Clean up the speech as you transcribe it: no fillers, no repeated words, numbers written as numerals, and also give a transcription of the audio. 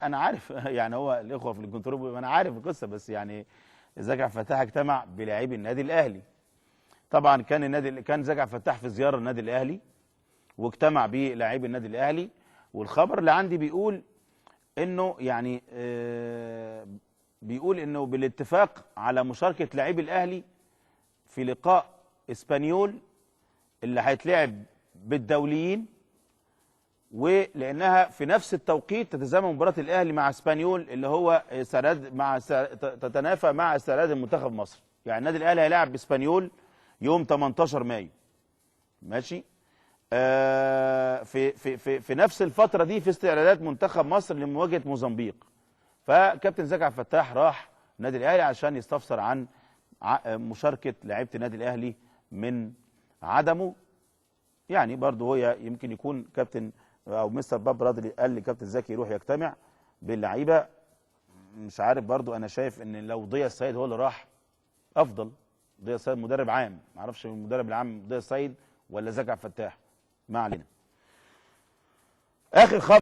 انا عارف يعني هو الاخوه في الكنترول، انا عارف القصه، بس يعني زكي عبد الفتاح اجتمع بلاعبي النادي الاهلي. طبعا كان زكي عبد الفتاح في زياره النادي الاهلي واجتمع بلاعبي النادي الاهلي. والخبر اللي عندي بيقول انه يعني بيقول انه بالاتفاق على مشاركه لاعبي الاهلي في لقاء اسبانيول اللي هيتلعب بالدوليين، ولانها في نفس التوقيت تتزامن مباراه الاهلي مع اسبانيول اللي هو استعداد تتنافى مع استعداد المنتخب مصر. يعني النادي الاهلي هيلاعب باسبانيول يوم 18 مايو. ماشي. في نفس الفتره دي في استعدادات منتخب مصر لمواجهه موزمبيق. فكابتن زكي عبد الفتاح راح النادي الاهلي عشان يستفسر عن مشاركه لعيبه النادي الاهلي من عدمه. يعني برضه هو يمكن يكون كابتن او مستر باب رادلي قال لكابتن زكي يروح يجتمع باللعيبه. مش عارف برضه، انا شايف ان لو ضياء السيد هو اللي راح افضل. ضياء السيد مدرب عام، ما اعرفش المدرب العام ضياء السيد ولا زكي عبد الفتاح، ما علينا. اخر خبر